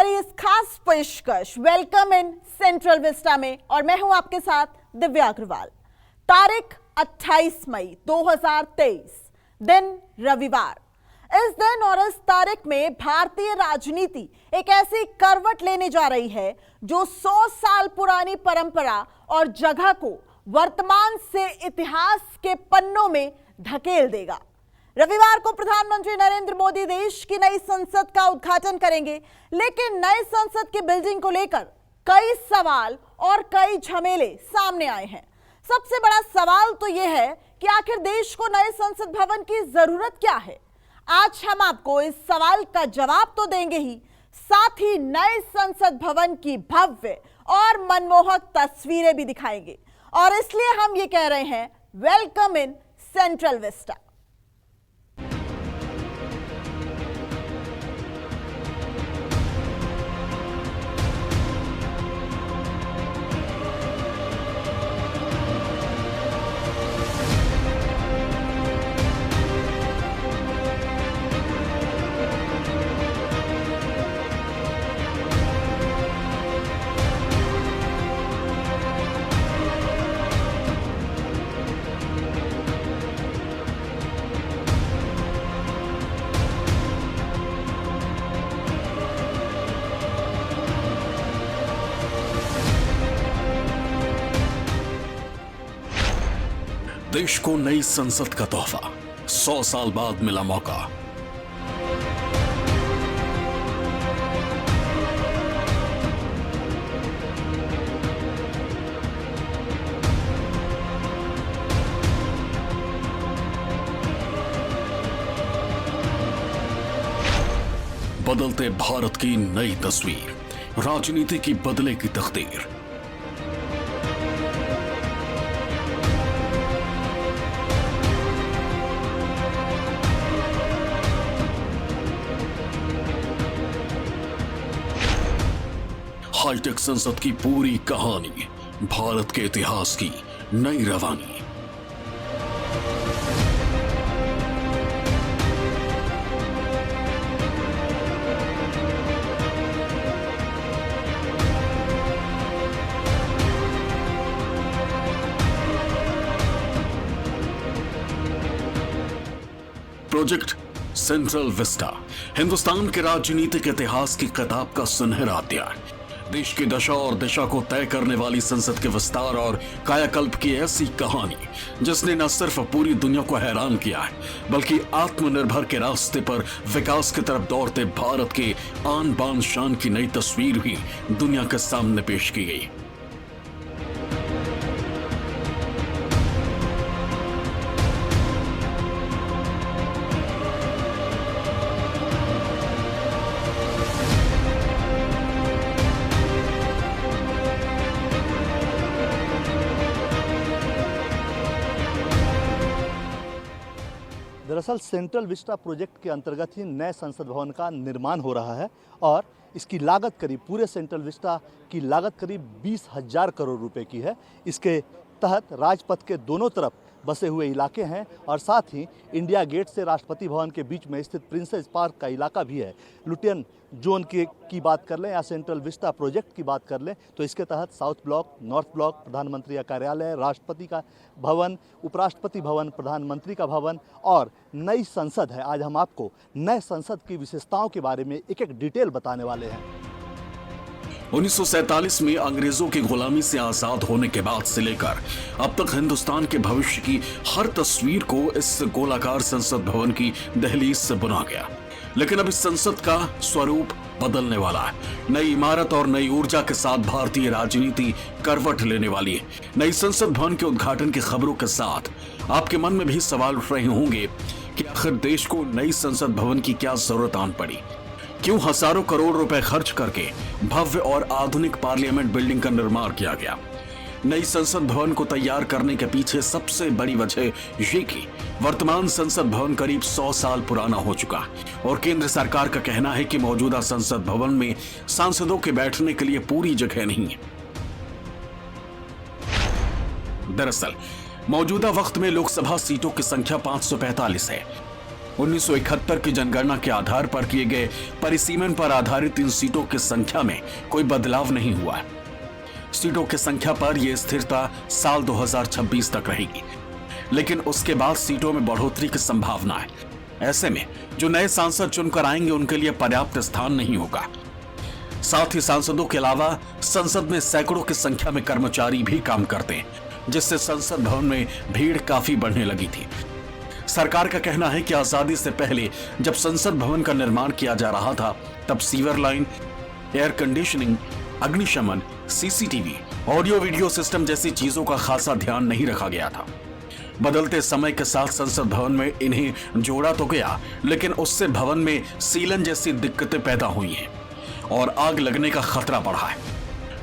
हमारी इस खास पेशकश वेलकम इन सेंट्रल विस्टा में, और मैं हूं आपके साथ दिव्या अग्रवाल। तारीख 28 मई 2023, दिन रविवार। इस दिन और इस तारीख में भारतीय राजनीति एक ऐसी करवट लेने जा रही है जो 100 साल पुरानी परंपरा और जगह को वर्तमान से इतिहास के पन्नों में धकेल देगा। रविवार को प्रधानमंत्री नरेंद्र मोदी देश की नई संसद का उद्घाटन करेंगे, लेकिन नई संसद की बिल्डिंग को लेकर कई सवाल और कई झमेले सामने आए हैं। सबसे बड़ा सवाल तो यह है कि आखिर देश को नए संसद भवन की जरूरत क्या है। आज हम आपको इस सवाल का जवाब तो देंगे ही, साथ ही नए संसद भवन की भव्य और मनमोहक तस्वीरें भी दिखाएंगे। और इसलिए हम ये कह रहे हैं, वेलकम इन सेंट्रल विस्टा। देश को नई संसद का तोहफा, 100 साल बाद मिला मौका। बदलते भारत की नई तस्वीर, राजनीति की बदले की तकदीर। हाईटेक संसद की पूरी कहानी, भारत के इतिहास की नई रवानी। प्रोजेक्ट सेंट्रल विस्टा हिंदुस्तान के राजनीतिक इतिहास की किताब का सुनहरा अध्याय। देश की दशा और दिशा को तय करने वाली संसद के विस्तार और कायाकल्प की ऐसी कहानी जिसने न सिर्फ पूरी दुनिया को हैरान किया है, बल्कि आत्मनिर्भर के रास्ते पर विकास की तरफ दौड़ते भारत के आन बान शान की नई तस्वीर भी दुनिया के सामने पेश की गई। दरअसल सेंट्रल विस्टा प्रोजेक्ट के अंतर्गत ही नए संसद भवन का निर्माण हो रहा है और इसकी लागत करीब, पूरे सेंट्रल विस्टा की लागत करीब 20,000 करोड़ रुपए की है। इसके तहत राजपथ के दोनों तरफ बसे हुए इलाके हैं और साथ ही इंडिया गेट से राष्ट्रपति भवन के बीच में स्थित प्रिंसेस पार्क का इलाका भी है। लुटियन जोन की बात कर लें या सेंट्रल विस्टा प्रोजेक्ट की बात कर लें तो इसके तहत साउथ ब्लॉक, नॉर्थ ब्लॉक, प्रधानमंत्री का कार्यालय, राष्ट्रपति का भवन, उपराष्ट्रपति भवन, प्रधानमंत्री का भवन और नई संसद है। आज हम आपको नए संसद की विशेषताओं के बारे में एक एक डिटेल बताने वाले हैं। 1947 में अंग्रेजों की गुलामी से आजाद होने के बाद से लेकर अब तक हिंदुस्तान के भविष्य की हर तस्वीर को इस गोलाकार संसद भवन की दहलीज से बुना गया। लेकिन अब इस संसद का स्वरूप बदलने वाला है। नई इमारत और नई ऊर्जा के साथ भारतीय राजनीति करवट लेने वाली है। नई संसद भवन के उद्घाटन की खबरों के साथ आपके मन में भी सवाल उठ रहे होंगे कि आखिर देश को नई संसद भवन की क्या जरूरत आन पड़ी। क्यों हजारों करोड़ रुपए खर्च करके भव्य और आधुनिक पार्लियामेंट बिल्डिंग का निर्माण किया गया। नई संसद भवन को तैयार करने के पीछे सबसे बड़ी वजह ये कि वर्तमान संसद भवन करीब 100 साल पुराना हो चुका है और केंद्र सरकार का कहना है कि मौजूदा संसद भवन में सांसदों के बैठने के लिए पूरी जगह नहीं है। दरअसल मौजूदा वक्त में लोकसभा सीटों की संख्या 545 है। 1971 की जनगणना के आधार पर किए गए परिसीमन पर आधारित इन सीटों की संख्या में कोई बदलाव नहीं हुआ। सीटों की संख्या पर यह स्थिरता साल 2026 तक रहेगी, लेकिन उसके बाद सीटों में बढ़ोतरी की संभावना है। ऐसे में जो नए सांसद चुनकर आएंगे उनके लिए पर्याप्त स्थान नहीं होगा। साथ ही सांसदों के अलावा संसद में सैकड़ों की संख्या में कर्मचारी भी काम करते हैं, जिससे संसद भवन में भीड़ काफी बढ़ने लगी थी। सरकार का कहना है कि आजादी से पहले जब संसद भवन का निर्माण किया जा रहा था, तब सीवर लाइन, एयर कंडीशनिंग, अग्निशमन, सीसीटीवी, ऑडियो वीडियो सिस्टम जैसी चीजों का खासा ध्यान नहीं रखा गया था। बदलते समय के साथ संसद भवन में इन्हें जोड़ा तो गया, लेकिन उससे भवन में सीलन जैसी दिक्कतें पैदा हुई हैं और आग लगने का खतरा बढ़ा है।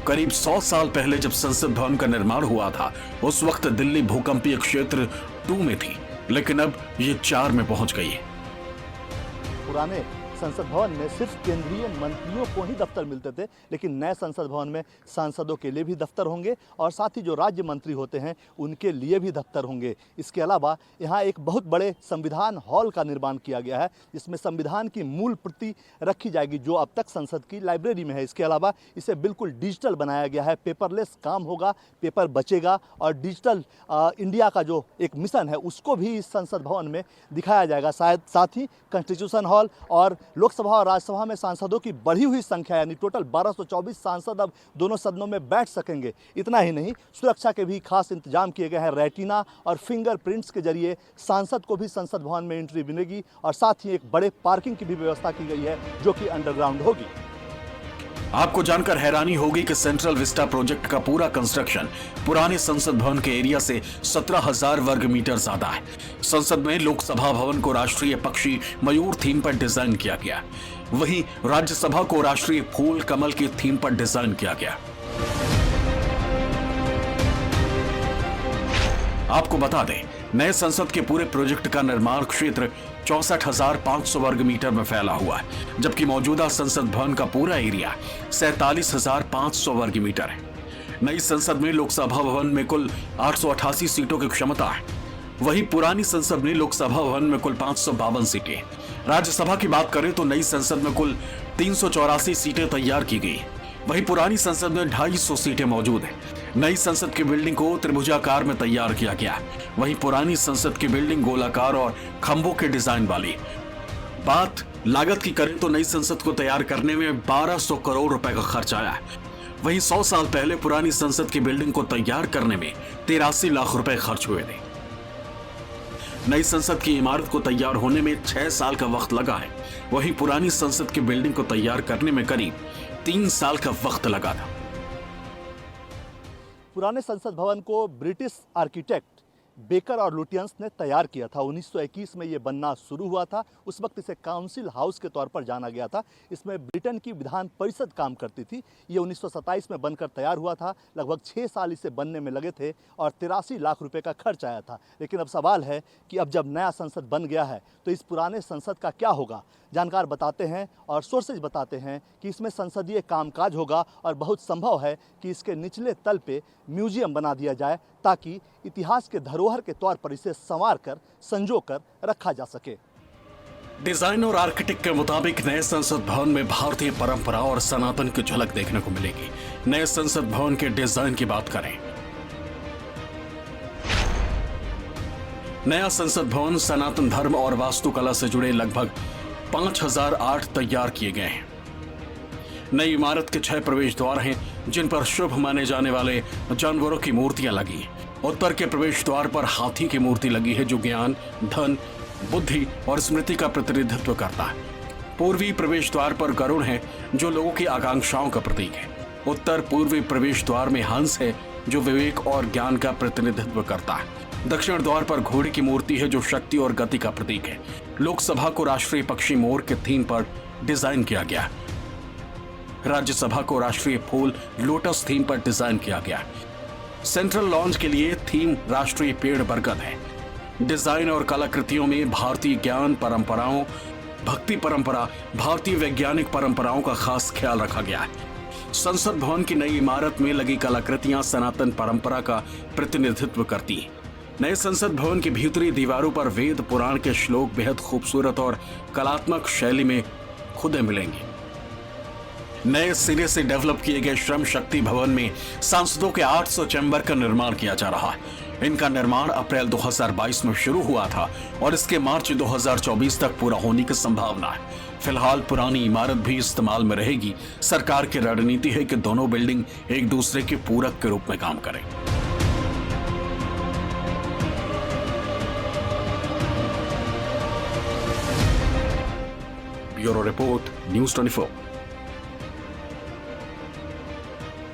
करीब 100 साल पहले जब संसद भवन का निर्माण हुआ था, उस वक्त दिल्ली भूकंपीय क्षेत्र 2 में थी, लेकिन अब ये 4 में पहुंच गई है। पुराने संसद भवन में सिर्फ केंद्रीय मंत्रियों को ही दफ्तर मिलते थे, लेकिन नए संसद भवन में सांसदों के लिए भी दफ्तर होंगे और साथ ही जो राज्य मंत्री होते हैं उनके लिए भी दफ्तर होंगे। इसके अलावा यहाँ एक बहुत बड़े संविधान हॉल का निर्माण किया गया है, जिसमें संविधान की मूल प्रति रखी जाएगी, जो अब तक संसद की लाइब्रेरी में है। इसके अलावा इसे बिल्कुल डिजिटल बनाया गया है, पेपरलेस काम होगा, पेपर बचेगा और डिजिटल इंडिया का जो एक मिशन है उसको भी इस संसद भवन में दिखाया जाएगा। शायद साथ ही कॉन्स्टिट्यूशन हॉल और लोकसभा और राज्यसभा में सांसदों की बढ़ी हुई संख्या, यानी टोटल 1224 सांसद अब दोनों सदनों में बैठ सकेंगे। इतना ही नहीं, सुरक्षा के भी खास इंतजाम किए गए हैं। रेटिना और फिंगरप्रिंट्स के जरिए सांसद को भी संसद भवन में एंट्री मिलेगी और साथ ही एक बड़े पार्किंग की भी व्यवस्था की गई है, जो कि अंडरग्राउंड होगी। आपको जानकर हैरानी होगी कि सेंट्रल विस्टा प्रोजेक्ट का पूरा कंस्ट्रक्शन पुराने संसद भवन के एरिया से 17,000 वर्ग मीटर ज्यादा है। संसद में लोकसभा भवन को राष्ट्रीय पक्षी मयूर थीम पर डिजाइन किया गया, वहीं राज्यसभा को राष्ट्रीय फूल कमल की थीम पर डिजाइन किया गया। आपको बता दें, नए संसद के पूरे प्रोजेक्ट का निर्माण क्षेत्र 64,500 वर्ग मीटर में फैला हुआ है, जबकि मौजूदा संसद भवन का पूरा एरिया 47,500 वर्ग मीटर है। नई संसद में लोकसभा भवन में कुल 888 सीटों की क्षमता है, वहीं पुरानी संसद में लोकसभा भवन में कुल 552 सीटें। राज्यसभा की बात करें तो नई संसद में कुल 384 सीटें तैयार की गई, वहीं पुरानी संसद में 250 सीटें मौजूद हैं। नई संसद की बिल्डिंग को त्रिभुजाकार में तैयार किया गया, वहीं पुरानी संसद की बिल्डिंग गोलाकार और खंभों के डिजाइन वाली। बात लागत की करें तो नई संसद को तैयार करने में 1200 करोड़ रुपए का खर्च आया है, वहीं 100 साल पहले पुरानी संसद की बिल्डिंग को तैयार करने में 83 लाख रुपए खर्च हुए थे। नई संसद की इमारत को तैयार होने में 6 साल का वक्त लगा है, वहीं पुरानी संसद की बिल्डिंग को तैयार करने में करीब 3 साल का वक्त लगा था। पुराने संसद भवन को ब्रिटिश आर्किटेक्ट बेकर और लुटियंस ने तैयार किया था। 1921 में ये बनना शुरू हुआ था। उस वक्त इसे काउंसिल हाउस के तौर पर जाना गया था। इसमें ब्रिटेन की विधान परिषद काम करती थी। ये 1927 में बनकर तैयार हुआ था। लगभग 6 साल इसे बनने में लगे थे और 83 लाख रुपए का खर्च आया था। लेकिन अब सवाल है कि अब जब नया संसद बन गया है तो इस पुराने संसद का क्या होगा। जानकार बताते हैं और सोर्सेज बताते हैं कि इसमें संसदीय कामकाज होगा और बहुत संभव है कि इसके निचले तल पे म्यूजियम बना दिया जाए, ताकि इतिहास के धरोहर के तौर पर इसे संवार कर संजो कर रखा जा सके। डिजाइन और आर्किटेक्ट के मुताबिक नए संसद भवन में भारतीय परंपरा और सनातन की झलक देखने को मिलेगी। नए संसद भवन के डिजाइन की बात करें, नया संसद भवन सनातन धर्म और वास्तुकला से जुड़े लगभग 5008 तैयार किए गए हैं। नई इमारत के 6 प्रवेश द्वार हैं, जिन पर शुभ माने जाने वाले जानवरों की मूर्तियां लगी हैं। उत्तर के प्रवेश द्वार पर हाथी की मूर्ति लगी है, जो ज्ञान, धन, बुद्धि और स्मृति का प्रतिनिधित्व करता है। पूर्वी प्रवेश द्वार पर गरुड़ है, जो लोगों की आकांक्षाओं का प्रतीक है। उत्तर पूर्वी प्रवेश द्वार में हंस है, जो विवेक और ज्ञान का प्रतिनिधित्व करता है। दक्षिण द्वार पर घोड़े की मूर्ति है, जो शक्ति और गति का प्रतीक है। लोकसभा को राष्ट्रीय पक्षी मोर के थीम पर डिजाइन किया गया। राज्यसभा को राष्ट्रीय फूल लोटस थीम पर डिजाइन किया गया। सेंट्रल लॉन्ज के लिए थीम राष्ट्रीय पेड़ बरगद है। डिजाइन और कलाकृतियों में भारतीय ज्ञान परंपराओं, भक्ति परंपरा, भारतीय वैज्ञानिक परंपराओं का खास ख्याल रखा गया है। संसद भवन की नई इमारत में लगी कलाकृतियां सनातन परंपरा का प्रतिनिधित्व करती हैं। नए संसद भवन की भीतरी दीवारों पर वेद पुराण के श्लोक बेहद खूबसूरत और कलात्मक शैली में खुदे मिलेंगे। नए सिरे से डेवलप किए गए श्रम शक्ति भवन में सांसदों के 800 चैम्बर का निर्माण किया जा रहा है। इनका निर्माण अप्रैल 2022 में शुरू हुआ था और इसके मार्च 2024 तक पूरा होने की संभावना है। फिलहाल पुरानी इमारत भी इस्तेमाल में रहेगी। सरकार की रणनीति है कि दोनों बिल्डिंग एक दूसरे के पूरक के रूप में काम करें। Bureau report, news 24।